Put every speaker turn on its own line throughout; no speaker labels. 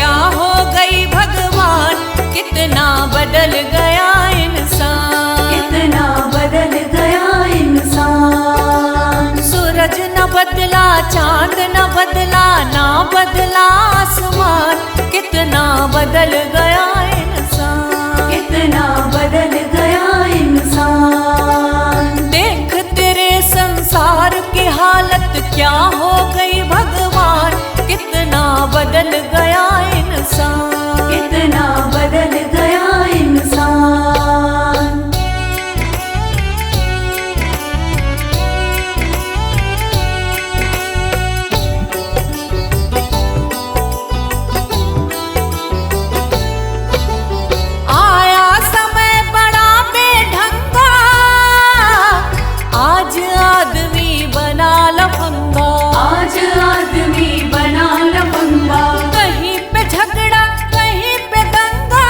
क्या हो गई भगवान, कितना बदल गया इंसान,
कितना बदल गया इंसान।
सूरज न बदला, चांद न बदला, ना बदला आसमान, कितना बदल गया इंसान,
कितना बदल गया इंसान।
देख तेरे संसार की हालत क्या हो गई भगवान, कितना बदल गया इंसान,
कितना बदल गया इंसान।
आया समय बड़ा बेढंगा, आज आदमी बना लफंगा,
आज आदमी बना लफंगा।
कहीं पे झगड़ा कहीं पे दंगा,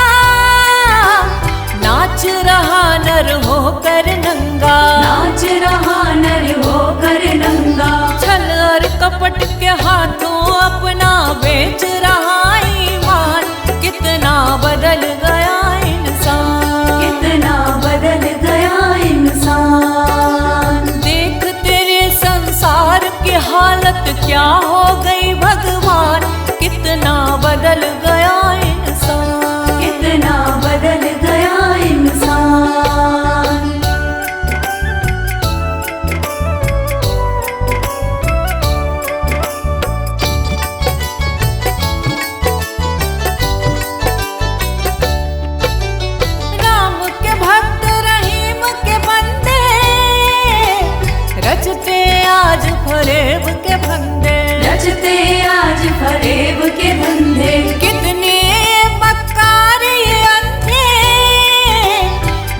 नाच रहा नर होकर नंगा,
नाच रहा नर होकर नंगा।
छल और कपट के हाथों अपना बेच रहा ईमान, कितना बदल गया इंसान,
कितना बदल गया इंसान।
देख तेरे संसार की हालत क्या हो गई भगवान, कितना बदल गया इंसान,
कितना बदल गया इंसान।
राम के भक्त रहीम के बंदे, रचते आज फरेब के फंदे,
रचते आज फरेब के धंधे।
कितने मक्कार ये अंधे,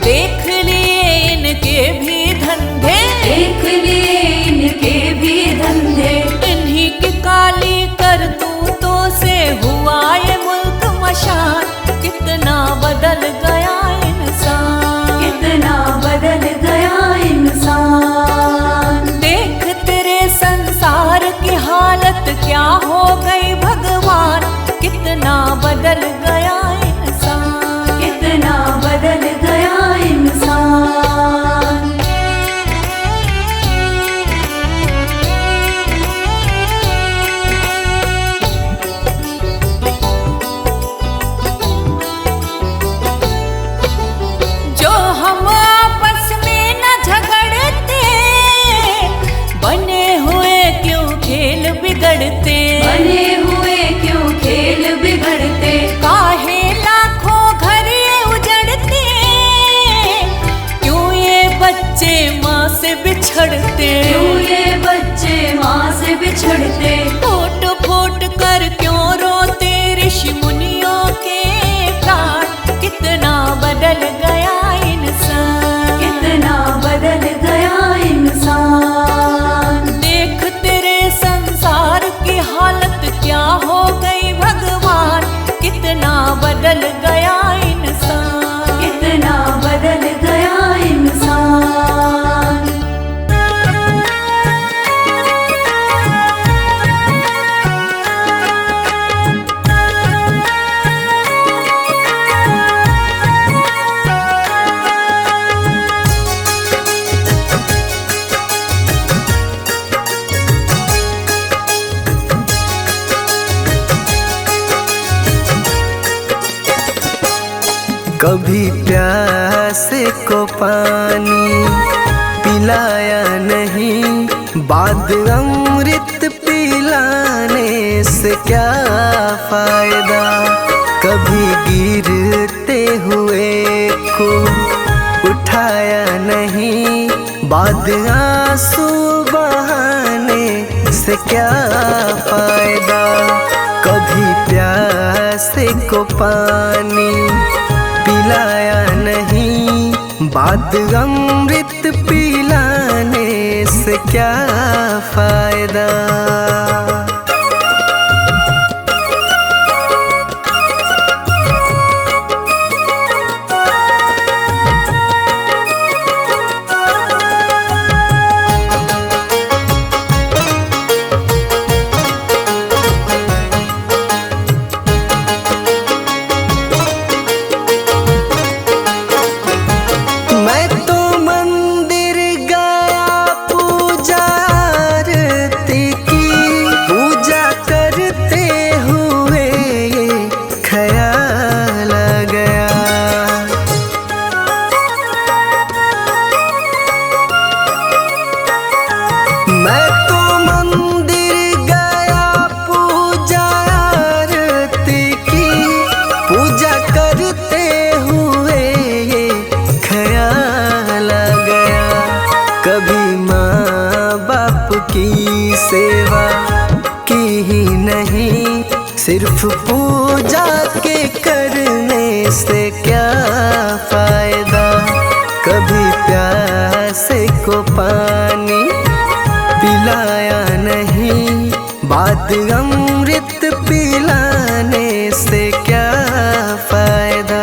देख लिए इनके भी धंधे,
देख लिए इनके भी धंधे।
इन्हीं की काली करतूतों से हुआ ये मुल्क मशान, कितना बदल गया इंसान,
कितना बदल गया इंसान।
देख तेरे संसार की हालत क्या हो गई भगवान, कितना बदल गया इंसान,
कितना बदल गया इंसान।
जो हम आपस में न झगड़ते, बने हुए क्यों खेल बिगड़ते,
बने हुए क्यों खेल बिगड़ते।
काहे लाखों घर ये उजड़ते, क्यों ये बच्चे माँ से बिछड़ते,
क्यों ये बच्चे माँ से बिछड़ते।
फूट फूट कर क्यों रोते ऋषि मुनियों के प्राण, कितना बदल गया इंसान,
कितना बदल गया इंसान।
देख तेरे संसार की हालत क्या हो गई भगवान, कितना बदल गया इंसान,
कितना बदल गया इंसान।
कभी प्यासे को पानी पिलाया नहीं, बाद अमृत पिलाने से क्या फायदा। कभी गिरते हुए को उठाया नहीं, बाद आंसू बहाने से क्या फायदा। कभी प्यासे को पानी पिलाया नहीं, बाद अमृत पिलाने से क्या फायदा। सिर्फ पूजा के करने से क्या फायदा। कभी प्यासे को पानी पिलाया नहीं, बात अमृत पिलाने से क्या फायदा।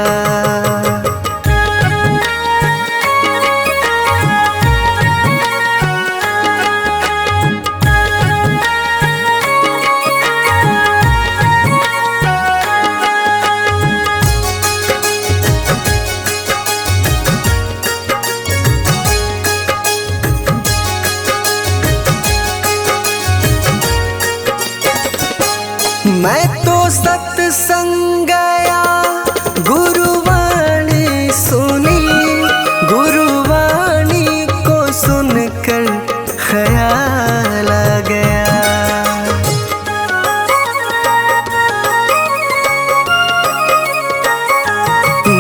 मैं तो सत्संग गया, गुरुवाणी सुनी, गुरुवाणी को सुनकर ख्याल आ गया।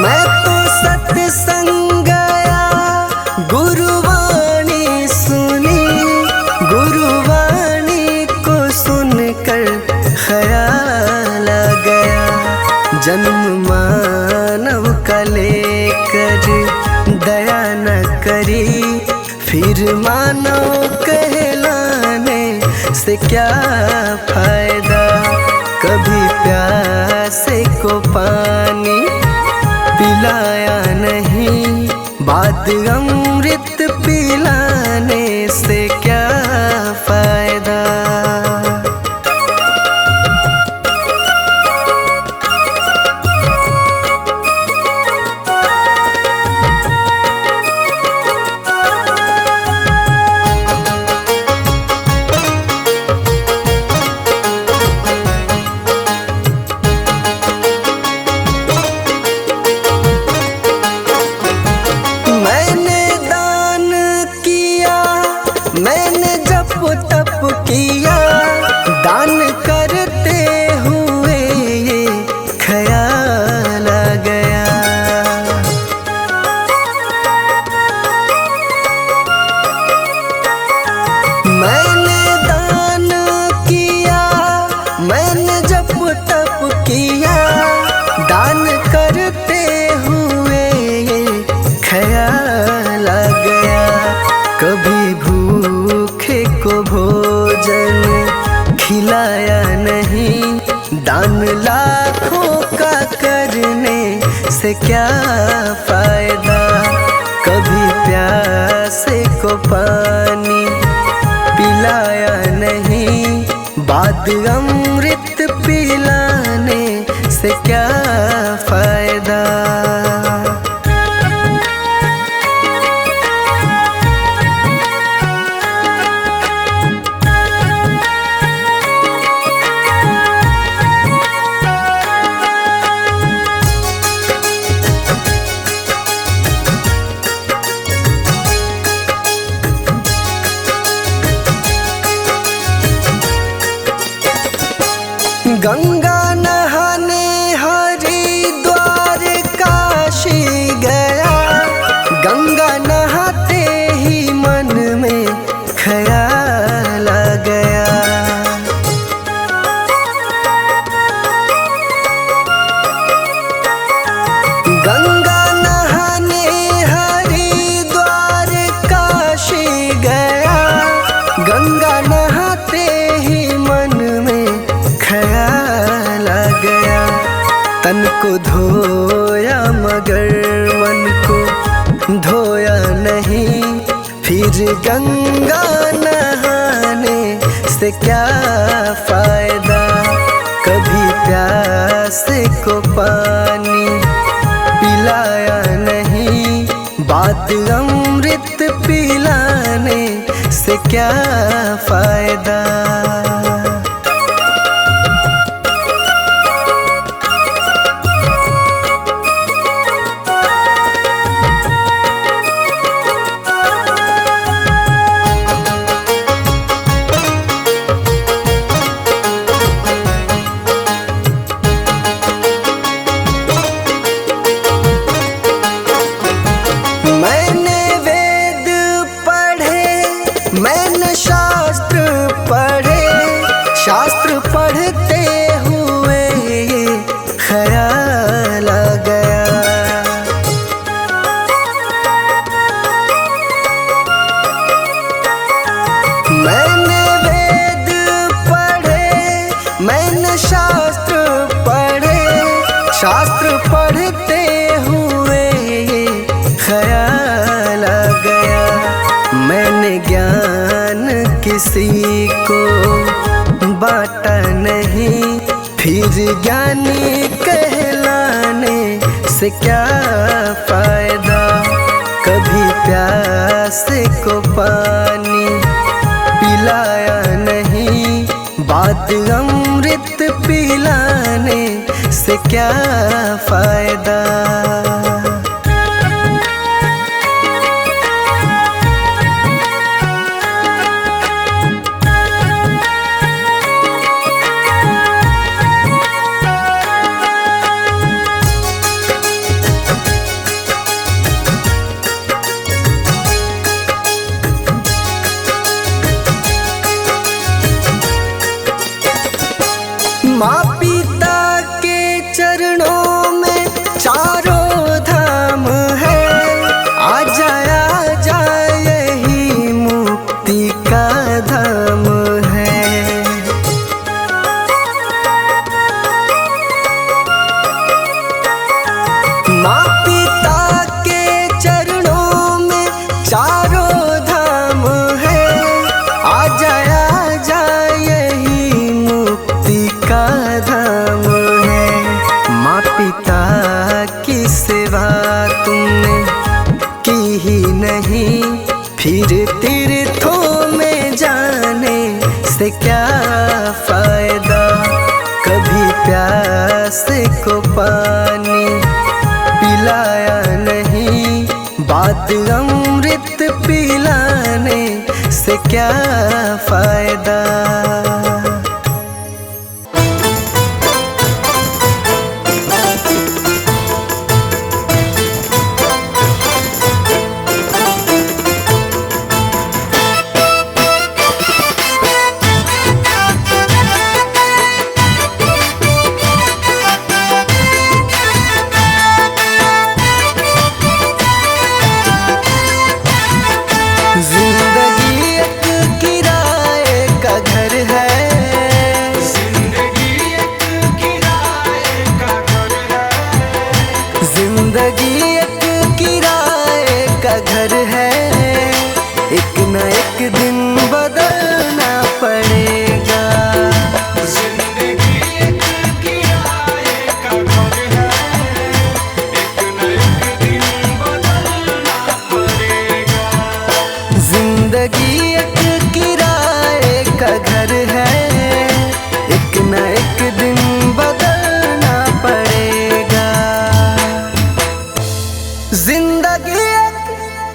मैं तो सत्संग गया, गुरुवाणी सुनी, गुरुवाणी को सुनकर ख्याल आ गया। जन्म मानव का लेकर दया न करी, फिर मानव कहलाने से क्या फायदा। कभी प्यासे को पानी पिलाया नहीं, बात अमृत पिलाने से क्या फायदा। मैंने जप तप किया, दान करते हुए ये ख्याल आ गया। मैंने दान किया, मैंने जप तप किया, दान करते हुए ये ख्याल आ गया। कभी भूखे को भोजन खिलाया नहीं, दान लाखों का करने से क्या फायदा। कभी प्यासे को पानी पिलाया नहीं, बात अमृत पिलाने से क्या फायदा। गंगा नहाने हरिद्वार काशी गया, गंगा नहाते ही मन में ख्याल आ गया। गंगा नहाने हरिद्वार काशी गया, गंगा नहाते ही मन में ख्याल आ गया। तन को धोया मगर मन को धोया नहीं, फिर गंगा नहाने से क्या फायदा। कभी प्यासे को पानी पिलाया नहीं, बात अमृत पिलाने से क्या फायदा। मैंने वेद पढ़े, मैंने शास्त्र शास्त्र पढ़े, शास्त्र पढ़ते हुए ये ख्याल आ गया, मैंने ज्ञान किसी को बांटा नहीं, फिर ज्ञानी कहलाने से क्या फायदा। कभी प्यास को पानी पिलाया नहीं, बाद अमृत पिलाने से क्या फायदा। माँ पिता के चरणों में चारों धाम है, आ जाए यही मुक्ति का धाम है। माँ पिता के चरणों में चारों धाम है, आ जाए यही मुक्ति का धाम है। माँ पिता की सेवा तुमने की ही नहीं, फिर तीर्थों में जाने से क्या फायदा। कभी प्यास को पानी पिलाया नहीं, बाद अमृत पिलाने से क्या फायदा। जिंदगी एक किराए का घर है, जिंदगी एक किराए का घर है, जिंदगी एक किराए का घर है, एक न एक दिन बदलना पड़ेगा। जिंदगी एक किराए का घर है, एक न एक दिन बदलना पड़ेगा। जिंदगी एक किराए का घर है, एक न एक दिन बदलना पड़ेगा। जिंदगी एक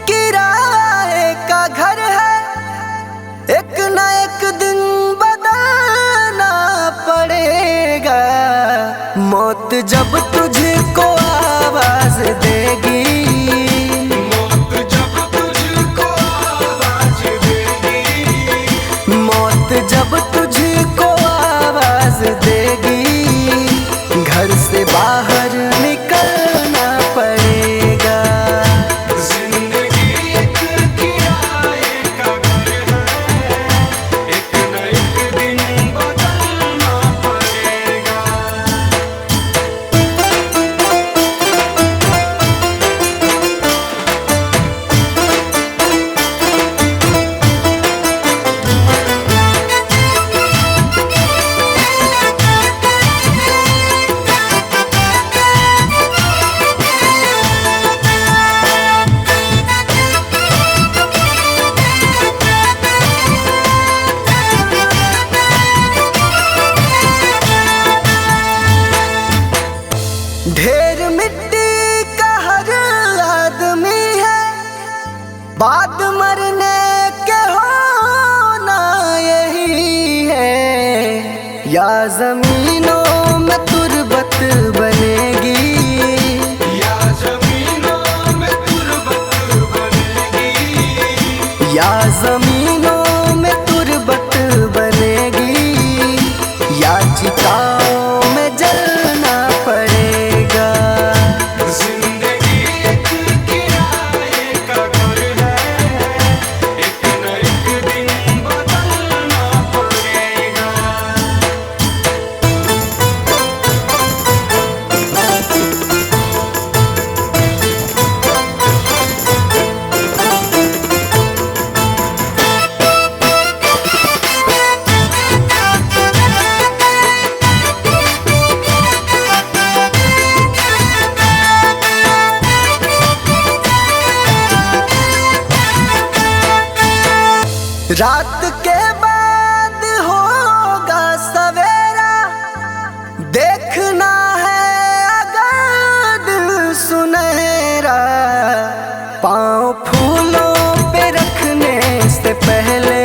किराए का घर है, एक न एक दिन बदलना पड़ेगा। मौत जब तुझको आवाज देगी, जब तुझको आवाज देगी, घर से बाहर निकलना पड़ेगा। जिंदगी एक किराए का घर है, एक न एक दिन बदलना पड़ेगा। ढेर मिट्टी का हर आदमी है, बाद मरने के होना यही है। या जमीनों में तुरबत बनेगी, या जमीनों में तुरबत बनेगी, या जमीनों में तुरबत बनेगी, या चिताओं में जलना पड़ेगा। जिंदगी एक किराए का घर है, एक न एक दिन बदलना पड़ेगा।
रात के बाद होगा सवेरा, देखना है अगर दिल सुनहरा। पाँव फूलों पे रखने से पहले,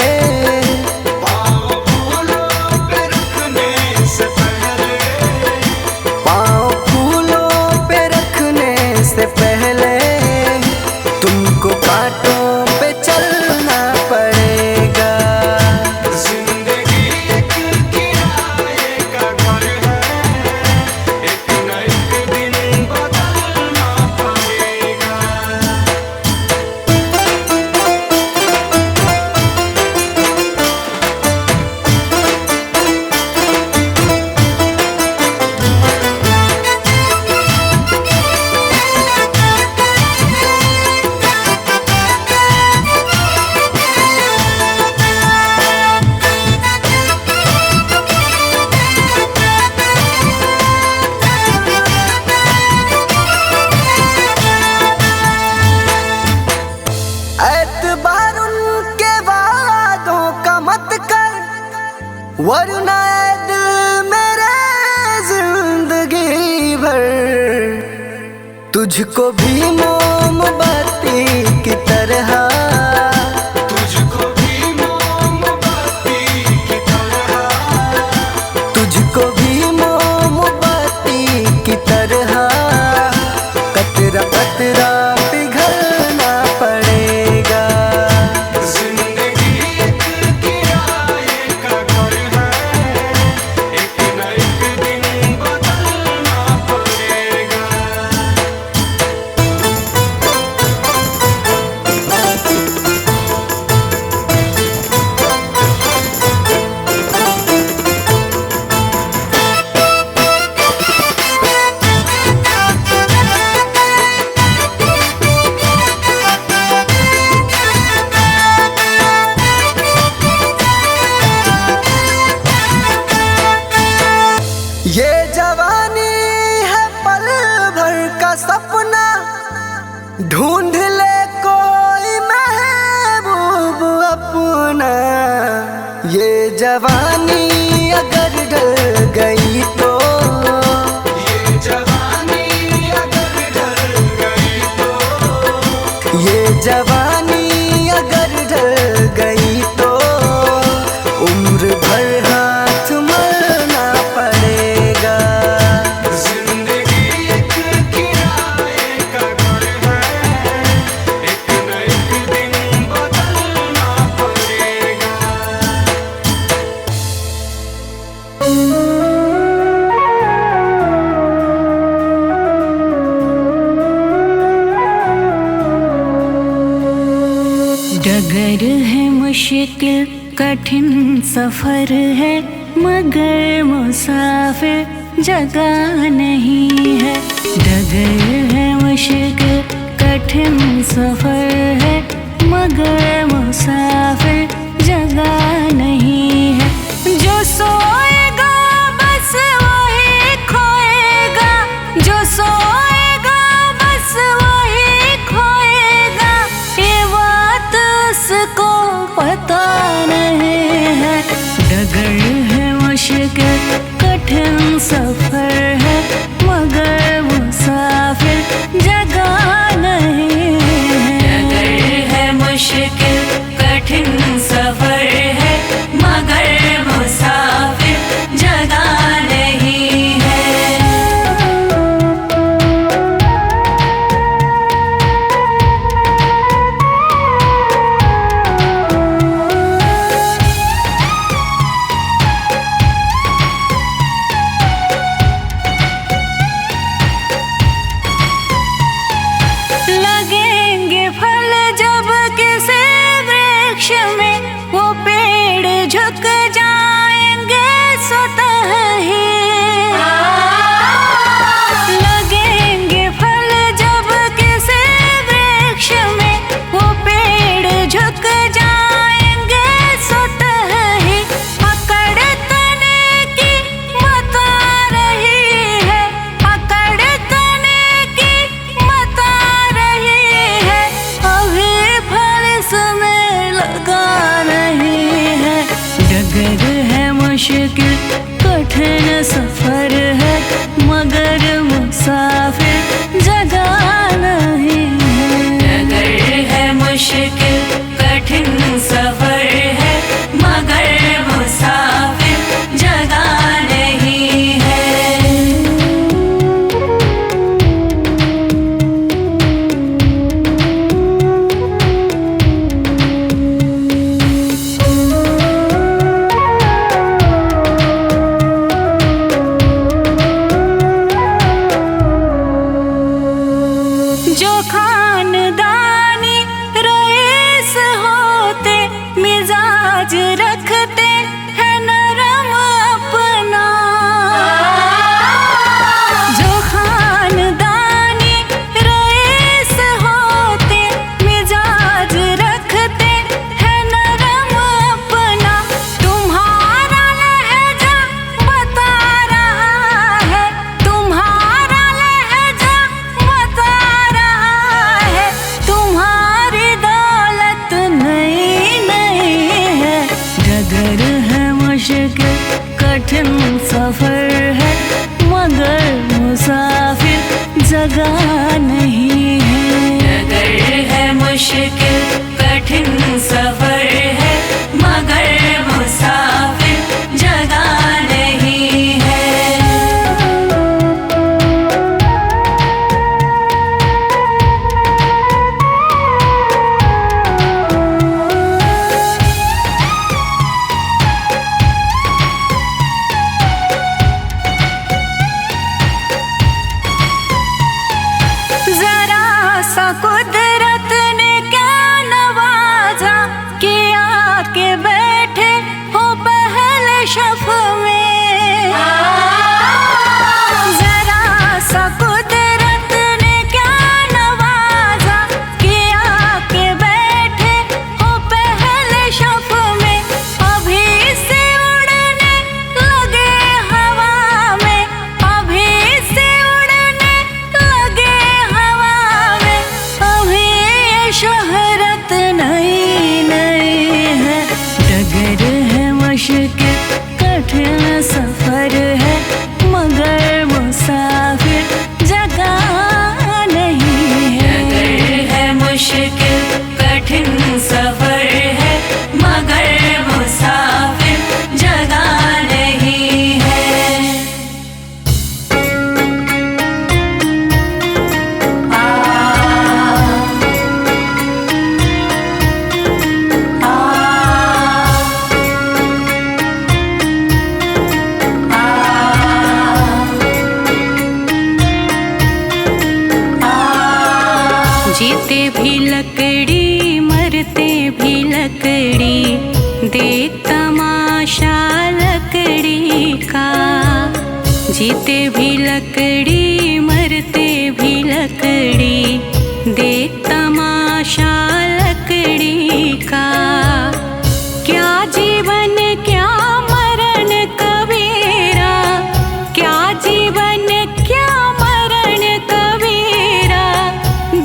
पाँव फूलों पे रखने से पहले,
पाँव फूलों पे रखने से पहले तुमको कांटों पे चलना पड़ेगा।
जिंदगी एक किराए का घर है, एक न एक दिन बदलना पड़ेगा।
एतबार उनके वादों का मत कर, वरना ऐ दिल मेरे जिंदगी भर तुझको भी मोमबत्ती की तरह,
तुझको भी मोमबत्ती की तरह,
तुझको भी मोमबत्ती की तरह कतरा कतरा पिघलना पड़ेगा।
जिंदगी एक किराए का घर है, एक न एक दिन बदलना पड़ेगा।
ये जवानी है पल भर का सपना, ढूंढ ले कोई महबूब अपना। ये जवानी अगर ढल गई तो,
ये जवानी अगर ढल गई तो,
ये जवानी अगर ढल गई तो उम्र भर हाथ मलना पड़ेगा।
जिंदगी एक किराए का घर है, एक न एक दिन बदलना पड़ेगा।
डगर है मुश्किल कठिन सफर है, मगर मुसाफिर जगह नहीं है। डगर है मुश्किल कठिन सफर है, मगर मुसाफिर जगह नहीं है। जो सोएगा बस वही खोएगा, जो सोएगा बस वही खोएगा। ये बात उसको पता नहीं है। डगर है मुश्किल कठिन सफर है, मगर मुसाफिर जगह नहीं है। जीते भी लकड़ी मरते भी लकड़ी, देख तमाशा लकड़ी का। जीते भी लकड़ी मरते भी लकड़ी, देख तमाशा लकड़ी का। क्या जीवन क्या मरण कबीरा, क्या जीवन क्या मरण कबीरा,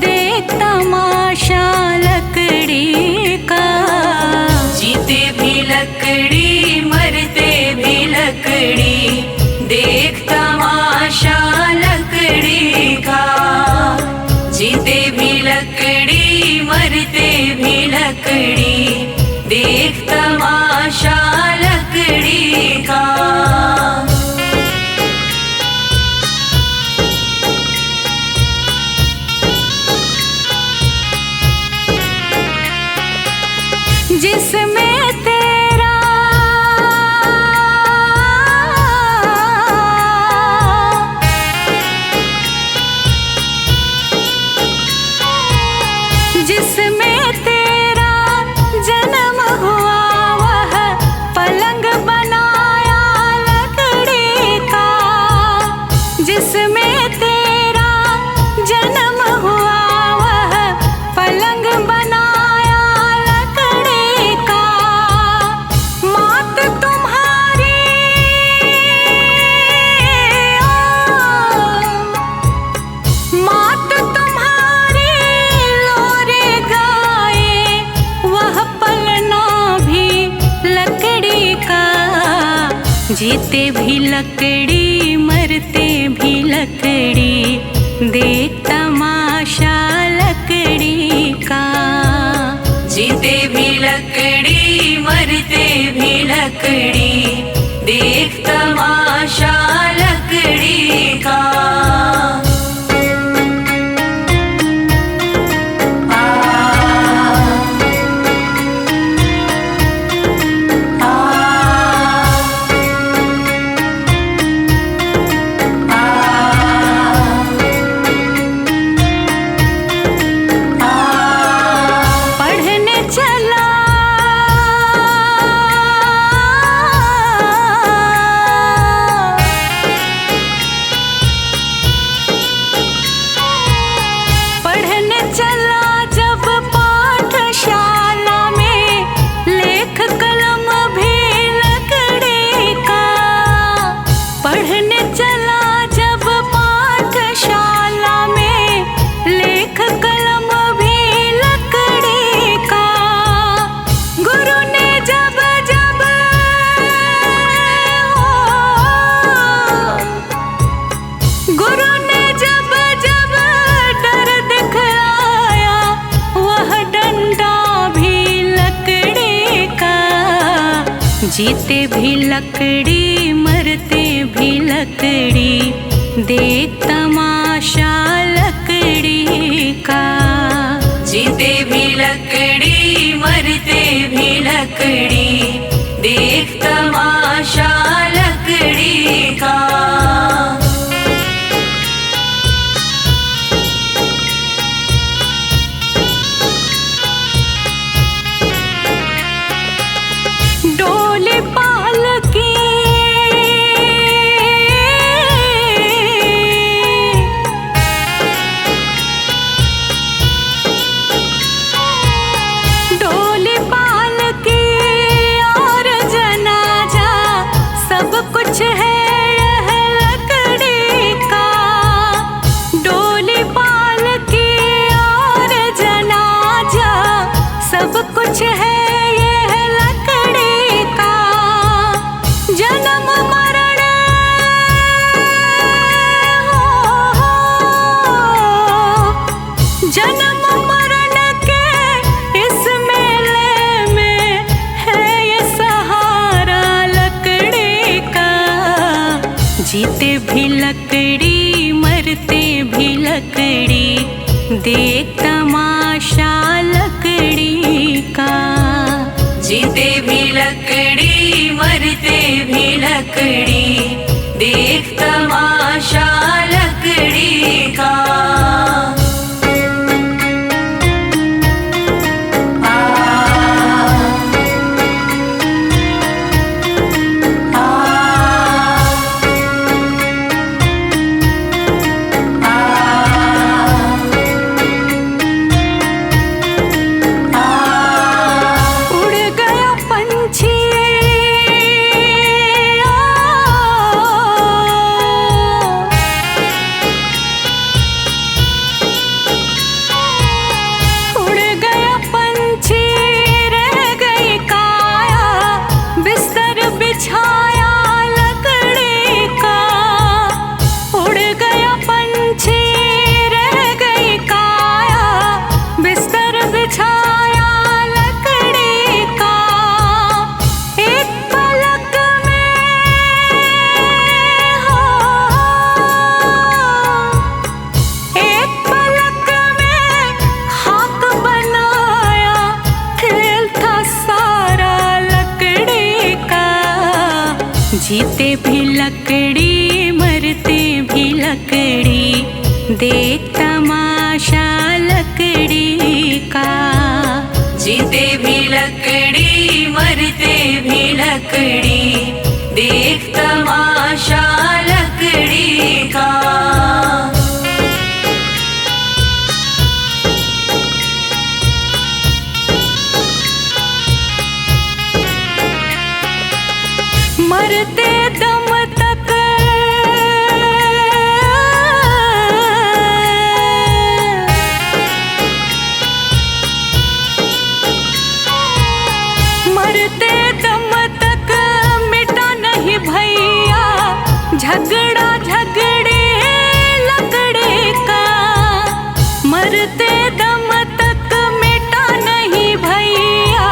देख तमाशा लकड़ी का। जीते भी लकड़ी मरते भी लकड़ी, देख तमाशा लकड़ी का। जीते भी लकड़ी मरते भी लकड़ी, देख तमाशा लकड़ी का। जिसमें तेरा जिसमें तेरा जन्म हुआ, वह पलंग बनाया लकड़ी का। जिसमें तेरा जन्म हुआ, वह पलंग बनाया लकड़ी का। मात तुम्हारी मात तुम्हारी लोरे गाए, वह पलना भी लकड़ी का। जीते भी लकड़ी मरते भी लकड़ी, देख तमाशा लकड़ी का। जीते भी लकड़ी मरते भी लकड़ी, देख तमाशा लकड़ी का। पढ़ने चला पढ़ने चला जब पाठशाला में, लेख कलम भी लकड़ी का। पढ़ने चला जब पाठशाला में, लेख कलम भी लकड़ी का। गुरु ने जब जब गुरु ने जब जब डर दिखलाया, वह डंडा भी लकड़ी का। जीते भी लकड़ी मरते भी लकड़ी, देख तमाशा लकड़ी का। जीते भी लकड़ी मरते भी लकड़ी, देख तमाशा लकड़ी का। डोली पालकी डोली पालकी और जनाजा, सब कुछ है यह लकड़ी का। डोली पालकी और जनाजा, सब कुछ है यह लकड़ी का। जन्म मरण जन्म मरण के इस मेले में है ये सहारा लकड़ी का। जीते भी लकड़ी मरते भी लकड़ी, देख तमाशा लकड़ी का। जीते भी लकड़ी मरते भी लकड़ी, देख तमाशा लकड़ी का।
जीते भी लकड़ी मरते भी लकड़ी देख तमाशा लकड़ी का।
जीते भी लकड़ी मरते भी लकड़ी देख तमाशा लकड़ी का।
मरते दम तक मरते दम तक मिटा नहीं भैया झगड़ा झगड़े लकड़े का। मरते दम तक मिटा नहीं भैया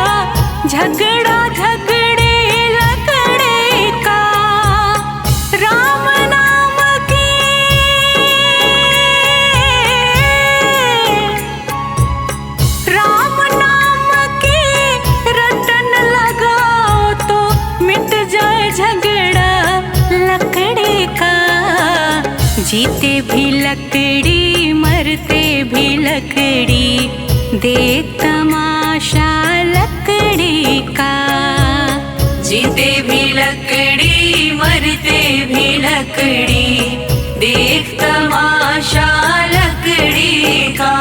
झगड़ा झगड़े लकड़े का। राम नाम की राम नाम की रटन लगाओ तो मिट जाए झगड़ा लकड़े का। जीते भी लकड़ी मरते भी लकड़ी देख तमाशा लकड़ी का।
जीते भी लकड़ी मरते भी लकड़ी देख तमाशा लकड़ी का।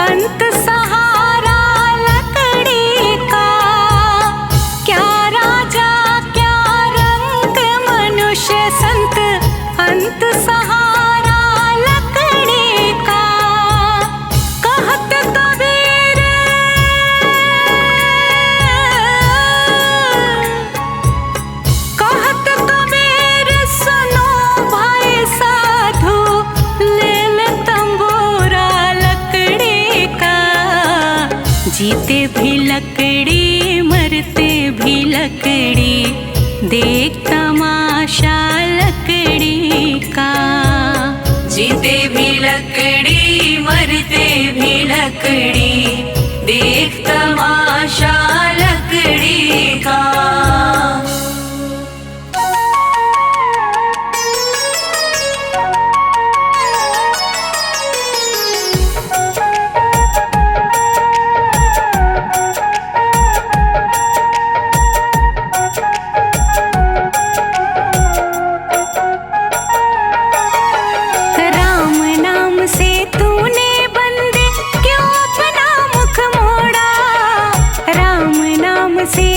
अंत सहारा लकड़ी का। क्या राजा क्या रंग मनुष्य संत अंत सहारा लकड़ी का। कहत कबीर कहत कबीर सुनो भाई साधु ले ले तंबूरा लकड़ी का। जीते भी लकड़ी मरते भी लकड़ी देख तमाशा लकड़ी का। जीते भी लकड़ी मरते भी लकड़ी देख तमाशा लकड़ी का।
से